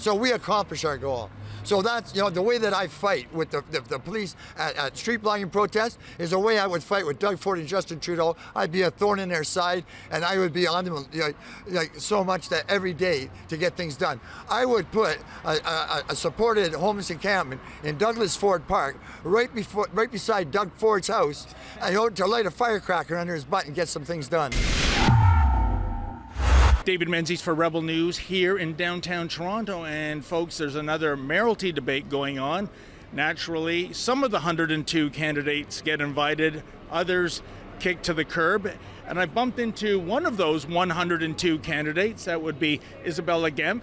So we accomplish our goal. So that's, the way that I fight with the police at street blocking protests is the way I would fight with Doug Ford and Justin Trudeau. I'd be a thorn in their side, and I would be on them so much that every day to get things done. I would put a supported homeless encampment in Douglas Ford Park right beside Doug Ford's house, and to light a firecracker under his butt and get some things done. David Menzies for Rebel News here in downtown Toronto. And folks, there's another mayoralty debate going on. Naturally, some of the 102 candidates get invited, others kicked to the curb. And I bumped into one of those 102 candidates. That would be Isabella Gamk.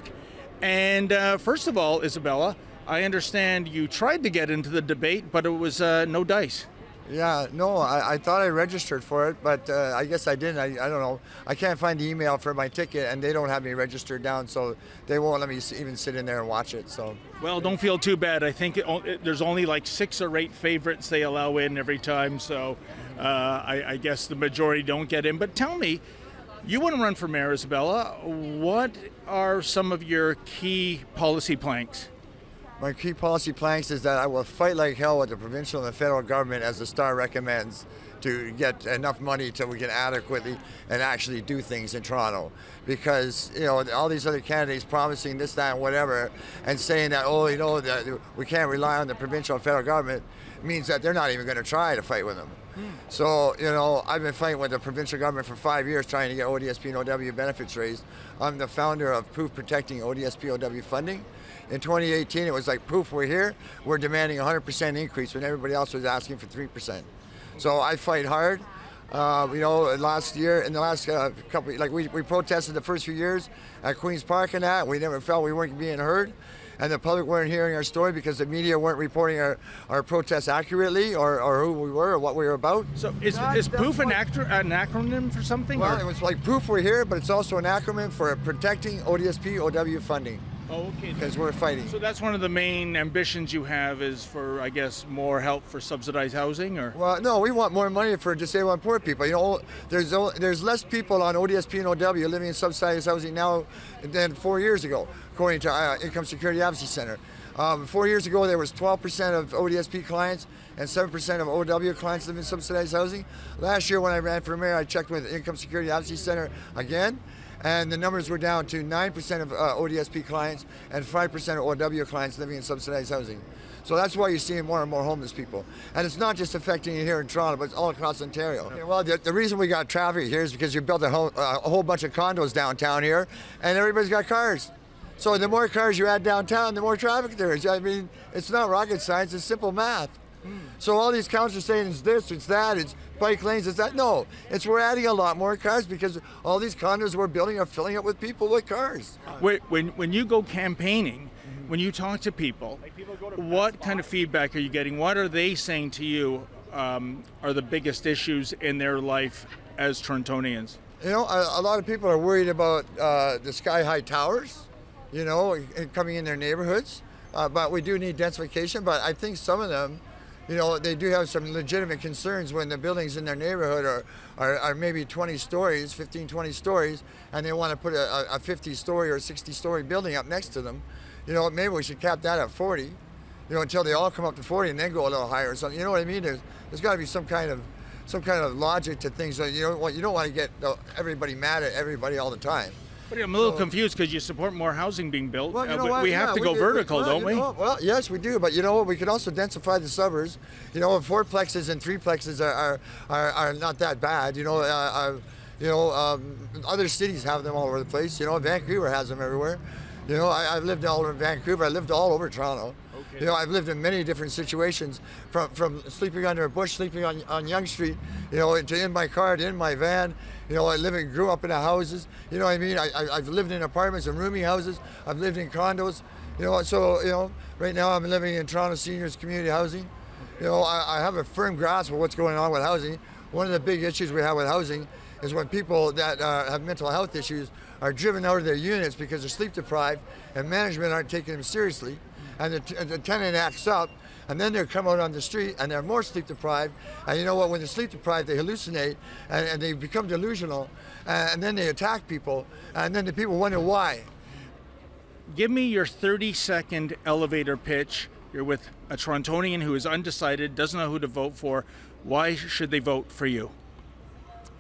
And first of all, Isabella, I understand you tried to get into the debate, but it was no dice. Yeah, no, I thought I registered for it, but I guess I didn't. I don't know. I can't find the email for my ticket, and they don't have me registered down, so they won't let me even sit in there and watch it. So. Well, don't feel too bad. I think there's only like 6 or 8 favorites they allow in every time, so I guess the majority don't get in. But tell me, you want to run for mayor, Isabella. What are some of your key policy planks? My key policy planks is that I will fight like hell with the provincial and the federal government, as the Star recommends, to get enough money till we can adequately and actually do things in Toronto. Because, all these other candidates promising this, that, and whatever, and saying that, that we can't rely on the provincial and federal government, means that they're not even going to try to fight with them. So, I've been fighting with the provincial government for 5 years trying to get ODSP and OW benefits raised. I'm the founder of POOF Protecting ODSP OW Funding. In 2018, it was like, POOF, we're here. We're demanding 100% increase when everybody else was asking for 3%. So I fight hard. Last year, in the last couple, we protested the first few years at Queen's Park and that. We never felt we weren't being heard. And the public weren't hearing our story because the media weren't reporting our protests accurately or who we were or what we were about. So is POOF an acronym for something? Well, it was like POOF, we're here, but it's also an acronym for Protecting ODSP OW Funding. Oh, okay. Because we're fighting. So that's one of the main ambitions you have, is for, I guess, more help for subsidized housing, or? Well, no, we want more money for disabled and poor people. There's less people on ODSP and OW living in subsidized housing now than 4 years ago, according to Income Security Advocacy Center. 4 years ago, there was 12% of ODSP clients and 7% of OW clients living in subsidized housing. Last year, when I ran for mayor, I checked with Income Security Advocacy Center again, and the numbers were down to 9% of ODSP clients and 5% of OW clients living in subsidized housing. So that's why you're seeing more and more homeless people. And it's not just affecting you here in Toronto, but it's all across Ontario. Okay, well, the reason we got traffic here is because you built a whole bunch of condos downtown here, and everybody's got cars. So the more cars you add downtown, the more traffic there is. I mean, it's not rocket science, it's simple math. So all these counts are saying it's this, it's that, it's bike lanes, it's that. No, we're adding a lot more cars because all these condos we're building are filling up with people with cars. When you go campaigning, when you talk to people, what kind of feedback are you getting? What are they saying to you are the biggest issues in their life as Torontonians? A lot of people are worried about the sky-high towers, coming in their neighborhoods. But we do need densification, but I think some of them, they do have some legitimate concerns when the buildings in their neighborhood are maybe 20 stories, 15, 20 stories, and they want to put a 50-story or 60-story building up next to them. Maybe we should cap that at 40, until they all come up to 40 and then go a little higher or something. You know what I mean? There's got to be some kind of logic to things. You don't want to get everybody mad at everybody all the time. But I'm a little confused because you support more housing being built. Well, we have to go vertical, don't we? Well, yes, we do. But we could also densify the suburbs. Fourplexes and threeplexes are not that bad. Other cities have them all over the place. Vancouver has them everywhere. I've lived all over Vancouver. I lived all over Toronto. Okay. I've lived in many different situations, from sleeping under a bush, sleeping on Yonge Street, to in my car, to in my van. I grew up in the houses. I've lived in apartments and rooming houses. I've lived in condos. Right now I'm living in Toronto Seniors Community Housing. I have a firm grasp of what's going on with housing. One of the big issues we have with housing is when people that have mental health issues are driven out of their units because they're sleep deprived and management aren't taking them seriously. And the tenant acts up, and then they come out on the street and they're more sleep deprived. And when they're sleep deprived, they hallucinate and they become delusional, and then they attack people, and then the people wonder why. Give me your 30-second elevator pitch. You're with a Torontonian who is undecided, doesn't know who to vote for. Why should they vote for you?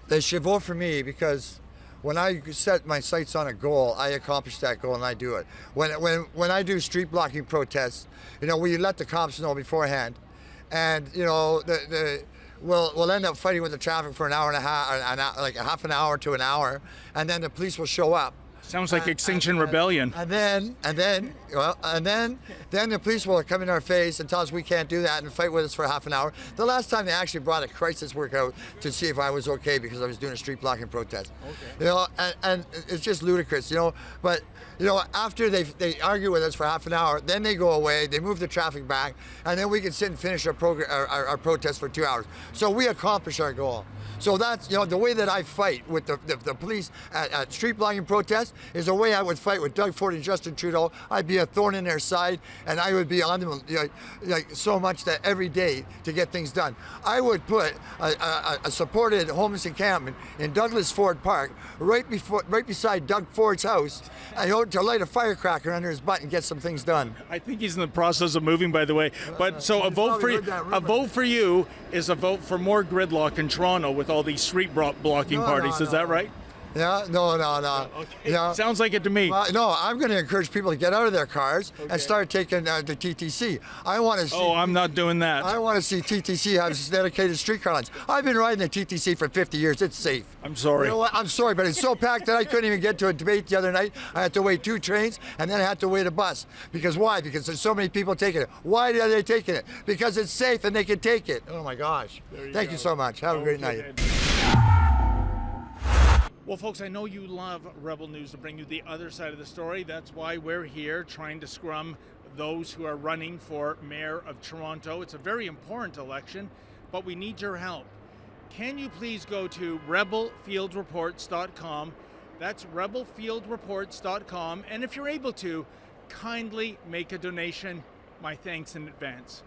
They should vote for me because when I set my sights on a goal, I accomplish that goal and I do it. When I do street blocking protests, we let the cops know beforehand, and we'll end up fighting with the traffic for an hour and a half, like a half an hour to an hour, and then the police will show up. Sounds like Extinction Rebellion. And then the police will come in our face and tell us we can't do that and fight with us for half an hour. The last time they actually brought a crisis workout to see if I was okay because I was doing a street blocking protest. Okay. And it's just ludicrous, But after they argue with us for half an hour, then they go away, they move the traffic back, and then we can sit and finish our protest for 2 hours. So we accomplish our goal. So that's, the way that I fight with the police at street blocking protests is the way I would fight with Doug Ford and Justin Trudeau. I'd be a thorn in their side, and I would be on them so much that every day to get things done. I would put a supported homeless encampment in Douglas Ford Park right beside Doug Ford's house, to light a firecracker under his butt and get some things done. I think he's in the process of moving, by the way. But so a vote for you is a vote for more gridlock in Toronto with all these street blocking parties. Is that right? Yeah, no. Okay. Yeah. Sounds like it to me. No, I'm going to encourage people to get out of their cars and start taking the TTC. I want to see. Oh, I'm not doing that. I want to see TTC have dedicated streetcar lines. I've been riding the TTC for 50 years. It's safe. I'm sorry. You know what? I'm sorry, but it's so packed that I couldn't even get to a debate the other night. I had to wait 2 trains, and then I had to wait a bus. Because why? Because there's so many people taking it. Why are they taking it? Because it's safe and they can take it. Oh my gosh. Thank you so much. Have a great night. Well, folks, I know you love Rebel News to bring you the other side of the story. That's why we're here trying to scrum those who are running for Mayor of Toronto. It's a very important election, but we need your help. Can you please go to rebelfieldreports.com? That's rebelfieldreports.com. And if you're able to, kindly make a donation. My thanks in advance.